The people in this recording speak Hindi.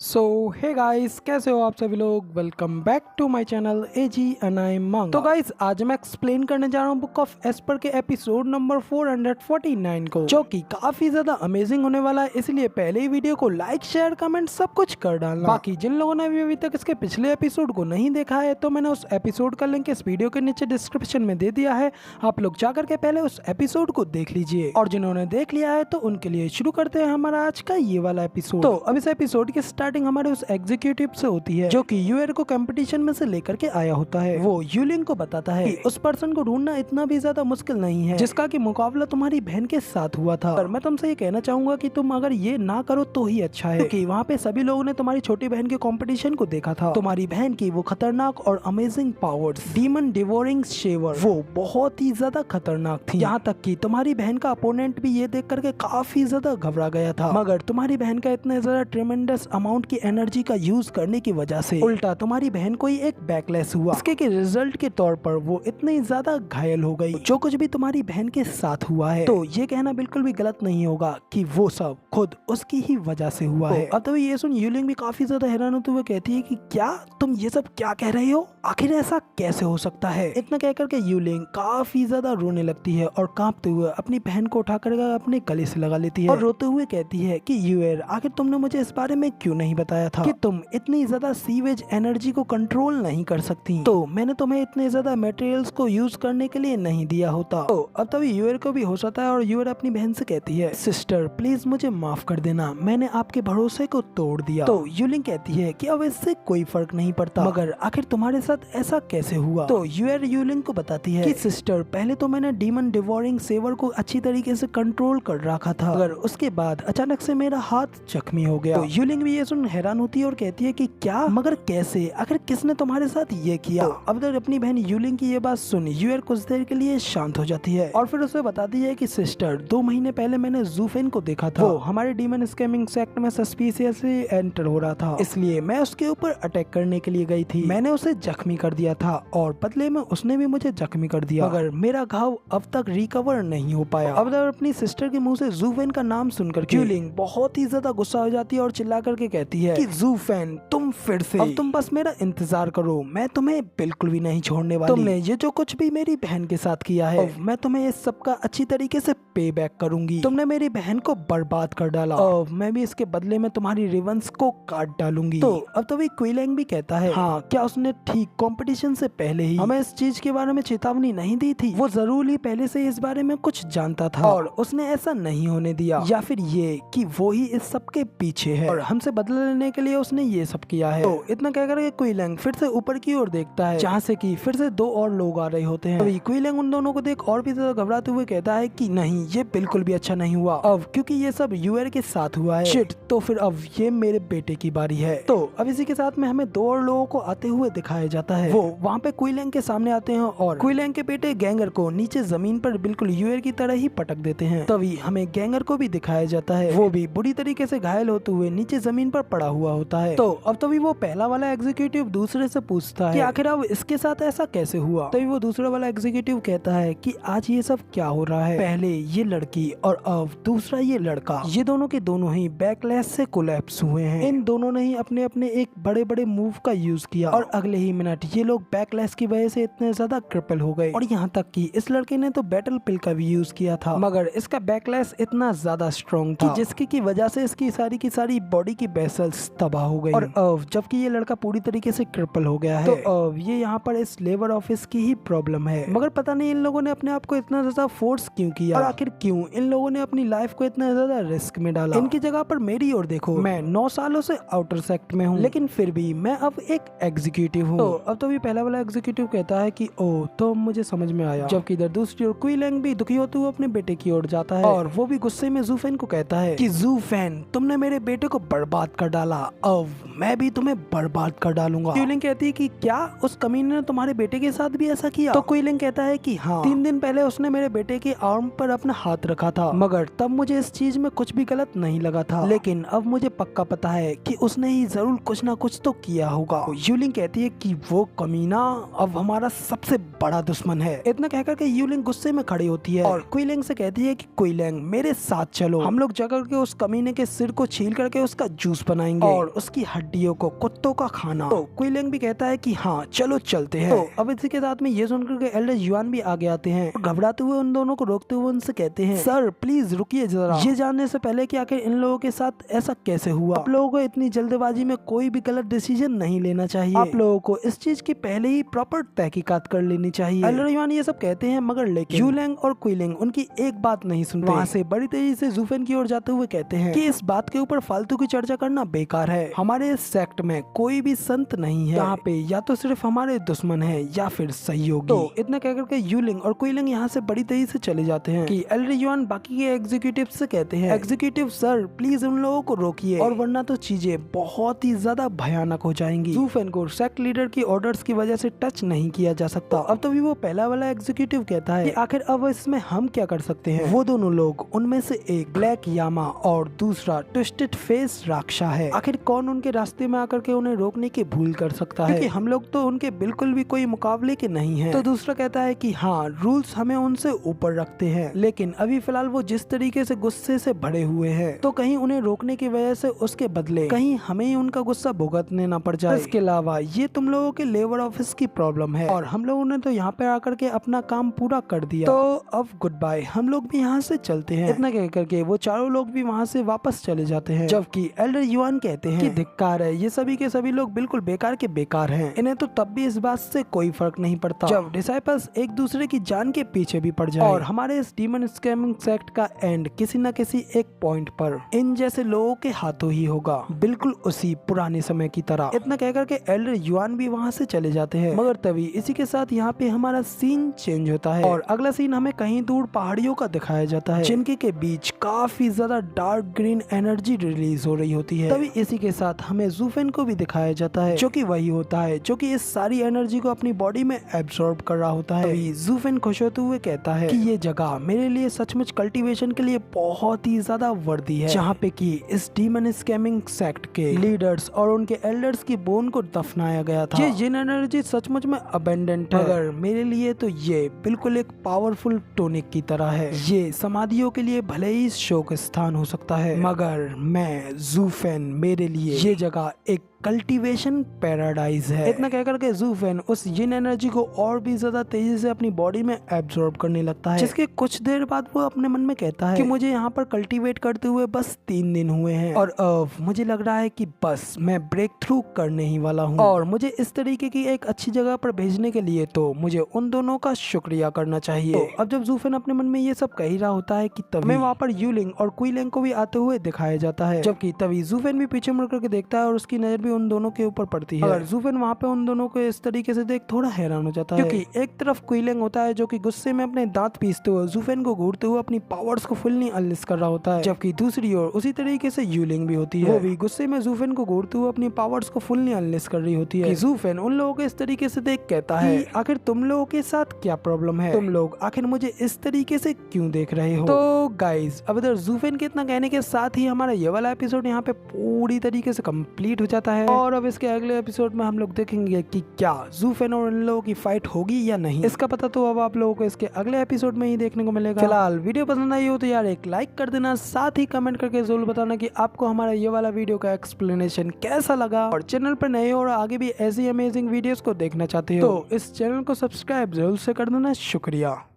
सो हे गाइस, कैसे हो आप सभी लोग। Welcome back to my channel एजी एंड आई मंग। तो गाइस, आज मैं एक्सप्लेन करने जा रहा हूँ बुक ऑफ एस्पर के एपिसोड नंबर 449 को, जो कि काफी ज्यादा अमेजिंग होने वाला है। इसलिए पहले ही वीडियो को लाइक शेयर कमेंट सब कुछ कर डालना। बाकी जिन लोगों ने अभी तक इसके पिछले एपिसोड को नहीं देखा है तो मैंने उस एपिसोड का लिंक इस वीडियो के नीचे डिस्क्रिप्शन में दे दिया है। आप लोग जाकर के पहले उस एपिसोड को देख लीजिए, और जिन्होंने देख लिया है तो उनके लिए शुरू करते हैं हमारा आज का ये वाला एपिसोड। तो अब इस एपिसोड की स्टार्टिंग हमारे उस एग्जीक्यूटिव से होती है, जो कि यूएर को कंपटीशन में से लेकर के आया होता है। वो यूलिंग को बताता है कि उस पर्सन को ढूंढना इतना भी ज्यादा मुश्किल नहीं है जिसका कि मुकाबला तुम्हारी बहन के साथ हुआ था। पर मैं तुमसे ये कहना चाहूंगा कि तुम अगर ये ना करो तो ही अच्छा है, क्योंकि वहाँ पे सभी लोगों ने तुम्हारी छोटी बहन के कंपटीशन को देखा था। तुम्हारी बहन की वो खतरनाक और amazing powers, demon devouring shaver, वो बहुत ही ज्यादा खतरनाक थी। यहाँ तक कि तुम्हारी बहन का अपोनेंट भी ये देख करके काफी ज्यादा घबरा गया था। मगर तुम्हारी बहन का इतने ज्यादा ट्रेमेंडस अमाउंट की एनर्जी का यूज करने की वजह से उल्टा तुम्हारी बहन को ही एक बैकलैश हुआ। इसके के रिजल्ट के तौर पर वो इतनी ज्यादा घायल हो गई। जो कुछ भी तुम्हारी बहन के साथ हुआ है, तो ये कहना बिल्कुल भी गलत नहीं होगा कि वो सब खुद उसकी ही वजह से हुआ है। अब तो ये सुन यूलिंग भी काफी ज्यादा हैरान होते हुए कहती है कि क्या तुम ये सब क्या कह रहे हो, आखिर ऐसा कैसे हो सकता है। इतना कहकर के यूलिंग काफी ज्यादा रोने लगती है और कांपते हुए अपनी बहन को उठाकर अपने गले से लगा लेती है और रोते हुए कहती है कि यूएर, आखिर तुमने मुझे इस बारे में क्यों नहीं बताया था कि तुम इतनी ज्यादा सीवेज एनर्जी को कंट्रोल नहीं कर सकती, तो मैंने तुम्हें इतने ज्यादा मटेरियल्स को यूज करने के लिए नहीं दिया होता। तो अब तभी यूएर को भी होश आता है और यूएर अपनी बहन से कहती है, सिस्टर प्लीज मुझे माफ कर देना, मैंने आपके भरोसे को तोड़ दिया। तो यूलिंग कहती है कि अब इससे कोई फर्क नहीं पड़ता, मगर आखिर तुम्हारे साथ ऐसा कैसे हुआ। तो यूएर यूलिंग को बताती है कि सिस्टर, पहले तो मैंने डीमन डिवोरिंग सेवर को अच्छी तरीके से कंट्रोल कर रखा था, मगर उसके बाद अचानक से मेरा हाथ जख्मी हो गया। तो यूलिंग भी ये सुन हैरान होती है और कहती है कि क्या, मगर कैसे, आखिर किसने तुम्हारे साथ ये किया। तो अब तक अपनी बहन यूलिंग की ये बात सुन यूएर कुछ देर के लिए शांत हो जाती है और फिर उसे बताती है कि सिस्टर, 2 महीने पहले मैंने जूफेन को देखा था। वो हमारे डीमन स्कैमिंग सेक्ट में सस्पिशियसली एंटर हो रहा था, इसलिए मैं उसके ऊपर अटैक करने के लिए गई थी। मैंने उसे जख्मी कर दिया था और बदले में उसने भी मुझे जख्मी कर दिया, मगर मेरा घाव अब तक रिकवर नहीं हो पाया। अब तक अपनी सिस्टर के मुंह से जूफेन का नाम सुनकर यूलिंग बहुत ही ज्यादा गुस्सा हो जाती है और चिल्ला करके कहती है कि जूफेन, तुम फिर से, अब तुम बस मेरा इंतजार करो, मैं तुम्हें बिल्कुल भी नहीं छोड़ने वाली। तुमने ये जो कुछ भी मेरी बहन के साथ किया है, मैं तुम्हें इस सब का अच्छी तरीके से पे बैक करूंगी। तुमने मेरी बहन को बर्बाद कर डाला और मैं भी इसके बदले में तुम्हारी रिवंस को काट डालूंगी। तो अब तो क्विलैंग भी कहता है, हाँ क्या उसने ठीक कंपटीशन से पहले ही हमें इस चीज के बारे में चेतावनी नहीं दी थी। वो जरूर ही पहले से इस बारे में कुछ जानता था और उसने ऐसा नहीं होने दिया, या फिर ये कि वो ही इस सब के पीछे है और हमसे बदला लेने के लिए उसने ये सब किया है। तो इतना कहकर के क्विलैंग फिर से ऊपर की ओर देखता है, जहाँ से कि फिर से 2 और लोग आ रहे होते हैं। अभी क्विलैंग उन दोनों को देख और भी ज्यादा घबराते हुए कहता है कि नहीं, ये बिल्कुल भी अच्छा नहीं हुआ अब, क्योंकि ये सब यूएर के साथ हुआ है। शिट, तो फिर अब ये मेरे बेटे की बारी है। तो अब इसी के साथ में हमें 2 और लोगों को आते हुए दिखाया जाता है। वो वहाँ पे क्विलैंग के सामने आते हैं और क्विलैंग के बेटे गैंगर को नीचे जमीन पर बिल्कुल यूएर की तरह ही पटक देते हैं। तभी हमें गैंगर को भी दिखाया जाता है, वो भी बुरी तरीके से घायल होते हुए नीचे जमीन पर पड़ा हुआ होता है। तो अब तभी वो पहला वाला एग्जीक्यूटिव दूसरे से पूछता है कि आखिर अब इसके साथ ऐसा कैसे हुआ। तभी वो दूसरा वाला एग्जीक्यूटिव कहता है कि आज ये सब क्या हो रहा है, पहले ये लड़की और अब दूसरा ये लड़का, ये दोनों के दोनों ही बैकलैश से कोलैप्स हुए हैं। इन दोनों ने ही अपने अपने एक बड़े बड़े मूव का यूज किया और अगले ही मिनट ये लोग बैकलैश की वजह से इतने ज्यादा क्रिपल हो गए, और यहाँ तक कि इस लड़के ने तो बैटल पिल का भी यूज किया था, मगर इसका बैकलैश इतना ज्यादा स्ट्रॉन्ग था जिसकी की वजह से इसकी सारी की सारी बॉडी की वेसल्स तबाह हो गई। और अब जबकि ये लड़का पूरी तरीके से क्रिपल हो गया है, तो अब ये यहाँ पर इस लेबर ऑफिस की ही प्रॉब्लम है। मगर पता नहीं इन लोगों ने अपने आप को इतना ज्यादा फोर्स क्यों किया, और आखिर क्यों इन लोगों ने अपनी लाइफ को इतना ज्यादा रिस्क में डाला। इनकी जगह पर मेरी ओर देखो, मैं 9 सालों से आउटर सेक्ट में हूँ, लेकिन फिर भी मैं अब एक एग्जीक्यूटिव हूँ। तो अब तो भी पहला वाला एग्जीक्यूटिव कहता है कि ओ, तो मुझे समझ में आया। जबकि इधर दूसरी ओर क्विलैंग भी दुखी होते हुए अपने बेटे की ओर जाता है और वो भी गुस्से में जूफेन को कहता है कि जूफेन, तुमने मेरे बेटे को बर्बाद कर डाला, अब मैं भी तुम्हें बर्बाद कर डालूंगा। क्विलैंग कहती है कि क्या उस कमीने ने तुम्हारे बेटे के साथ भी ऐसा किया। तो क्विलैंग कहता है कि हाँ, 3 दिन पहले उसने मेरे बेटे के आर्म पर अपना हाथ रखा था, मगर तब मुझे इस चीज में कुछ भी गलत नहीं लगा था, लेकिन अब मुझे पक्का पता है कि उसने ही जरूर कुछ ना कुछ तो किया होगा। यूलिंग कहती है कि वो कमीना अब हमारा सबसे बड़ा दुश्मन है। इतना कहकर के यूलिंग गुस्से में खड़ी होती है और क्विलैंग से कहती है कि क्विलैंग, मेरे साथ चलो, हम लोग जाकर के उस कमीने के सिर को छील करके उसका जूस बनाएंगे और उसकी हड्डियों को कुत्तों का खाना। तो क्विलिंग भी कहता है कि हाँ चलो चलते हैं। तो अब इसी के साथ में ये सुनकर के एल्डर युआन भी आगे आते हैं, घबराते हुए उन दोनों को रोकते हुए उनसे कहते हैं, सर प्लीज रुकिए जरा, ये जानने से पहले कि आखिर इन लोगों के साथ ऐसा कैसे हुआ। आप लोगों को इतनी जल्दबाजी में कोई भी गलत डिसीजन नहीं लेना चाहिए। आप लोगों को इस चीज की पहले ही प्रॉपर तहकीकात कर लेनी चाहिए। एल्डर युआन ये सब कहते हैं, मगर लेकिन यूलिंग और क्विलिंग उनकी एक बात नहीं सुनते। वहाँ से बड़ी तेजी से ज़ूफेन की ओर जाते हुए कहते हैं कि इस बात के ऊपर फालतू की चर्चा करना बेकार है। हमारे इस सेक्ट में कोई भी संत नहीं है, यहाँ पे या तो सिर्फ हमारे दुश्मन है या फिर सहयोगी। तो इतना कहकर के यूलिंग और क्विलिंग यहाँ से बड़ी तेजी से चले जाते हैं कि एल्डर युआन बाकी के एग्जीक्यूटिव से कहते हैं, एग्जीक्यूटिव सर प्लीज उन लोगों को रोकिए, और वरना तो चीजें बहुत ही ज्यादा भयानक हो जाएंगी। ज़ूफेन को सेक्ट लीडर की ऑर्डर्स की वजह से टच नहीं किया जा सकता। अब तो भी वो पहला वाला एग्जीक्यूटिव कहता है कि आखिर अब इसमें हम क्या कर सकते हैं। वो दोनों लोग, उनमें से एक ब्लैक यामा और दूसरा ट्विस्टेड फेस राक्षा है, आखिर कौन उनके रास्ते में आकर के उन्हें रोकने की भूल कर सकता है, क्योंकि हम लोग तो उनके बिल्कुल भी कोई मुकाबले के नहीं हैं। तो दूसरा कहता है कि हाँ रूल्स हमें उनसे ऊपर रखते हैं, लेकिन अभी फिलहाल वो जिस तरीके से गुस्से से भरे हुए हैं, तो कहीं उन्हें रोकने की वजह से उसके बदले कहीं हमें ही उनका गुस्सा भुगतने न पड़ जाए। इसके अलावा ये तुम लोगों के लेबर ऑफिस की प्रॉब्लम है, और हम लोगों ने तो यहाँ पे आकर के अपना काम पूरा कर दिया, तो अब गुड बाय, हम लोग भी यहाँ से चलते हैं। इतना कह करके वो चारों लोग भी वहाँ से वापस चले जाते हैं, जबकि एल्डर युआन कहते हैं कि धिक्कार है, ये सभी के सभी लोग बिल्कुल बेकार के बेकार हैं, इन्हें तो तब भी इस बात से कोई फर्क नहीं पड़ता जब डिसाइपल्स एक दूसरे की जान के पीछे भी पड़ जाए, और हमारे इस डीमन स्कैमिंग सेक्ट का एंड किसी न किसी एक पॉइंट पर इन जैसे लोगों के हाथों ही होगा, बिल्कुल उसी पुराने समय की तरह। इतना कहकर के एल्डर युआन भी वहाँ से चले जाते हैं, मगर तभी इसी के साथ यहाँ पे हमारा सीन चेंज होता है, और अगला सीन हमें कहीं दूर पहाड़ियों का दिखाया जाता है, जिनके के बीच काफी ज्यादा डार्क ग्रीन एनर्जी रिलीज हो रही होती है। तभी इसी के साथ हमें ज़ूफेन को भी दिखाया जाता है, जो कि वही होता है जो कि इस सारी एनर्जी को अपनी बॉडी में एब्सॉर्ब कर रहा होता है। तभी ज़ूफेन खुश होते हुए कहता है कि ये जगह मेरे लिए सचमुच कल्टीवेशन के लिए बहुत ही ज्यादा वर्दी है, जहाँ पे कि इस डीमन स्कैमिंग सेक्ट के लीडर्स और उनके एल्डर्स की बोन को दफनाया गया था। ये जिन एनर्जी सचमुच में अबेंडेंट है, मगर मेरे लिए तो ये बिल्कुल एक पावरफुल टॉनिक की तरह है। ये समाधियों के लिए भले ही शोक स्थान हो सकता है, मगर मैं ज़ूफेन, मेरे लिए ये जगह एक कल्टीवेशन पैराडाइज है। इतना कहकर के ज़ूफेन उस जिन एनर्जी को और भी ज्यादा तेजी से अपनी बॉडी में एब्सॉर्ब करने लगता है, जिसके कुछ देर बाद वो अपने मन में कहता है कि मुझे यहाँ पर कल्टीवेट करते हुए बस 3 दिन हुए हैं, और अब मुझे लग रहा है कि बस मैं ब्रेक थ्रू करने ही वाला हूँ, और मुझे इस तरीके की एक अच्छी जगह पर भेजने के लिए तो मुझे उन दोनों का शुक्रिया करना चाहिए। तो अब जब ज़ूफेन अपने मन में ये सब कह ही रहा होता है कि तभी वहाँ पर यूलिंग और क्विलिंग को भी आते हुए दिखाया जाता है, जबकि तभी ज़ूफेन भी पीछे मुड़ करके देखता है और उसकी नजर भी उन दोनों के ऊपर पड़ती है। अगर ज़ूफेन वहाँ पे उन दोनों को इस तरीके से देख थोड़ा हैरान हो जाता है, क्योंकि एक तरफ क्विलिंग होता है जो कि गुस्से में अपने दांत पीसते हुए ज़ूफेन को घूरते हुए अपनी पावर्स को फुल्ली अनलिस्ट कर रहा होता है, जबकि दूसरी ओर उसी तरीके से यूलिंग भी होती है, वो भी गुस्से में ज़ूफेन को घूरते हुए अपनी पावर्स को फुल्ली अनलिस्ट कर रही होती है। ज़ूफेन उन लोगों को इस तरीके से देख कहता है आखिर तुम लोगों के साथ क्या प्रॉब्लम है, तुम लोग आखिर मुझे इस तरीके से क्यों देख रहे हो। तो गाइज अब इधर ज़ूफेन के इतना कहने के साथ ही हमारा ये वाला एपिसोड यहाँ पे पूरी तरीके से कंप्लीट हो जाता है, और अब इसके अगले एपिसोड में हम लोग देखेंगे कि क्या ज़ूफेन और इन लोगों की फाइट होगी या नहीं। इसका पता तो अब आप लोगों को इसके अगले एपिसोड में ही देखने को मिलेगा। फिलहाल वीडियो पसंद आई हो तो यार एक लाइक कर देना, साथ ही कमेंट करके जरूर बताना कि आपको हमारा ये वाला वीडियो का एक्सप्लेनेशन कैसा लगा, और चैनल पर नए और आगे भी ऐसी अमेजिंग वीडियोस को देखना चाहते हो तो इस चैनल को सब्सक्राइब जरूर से कर देना। शुक्रिया।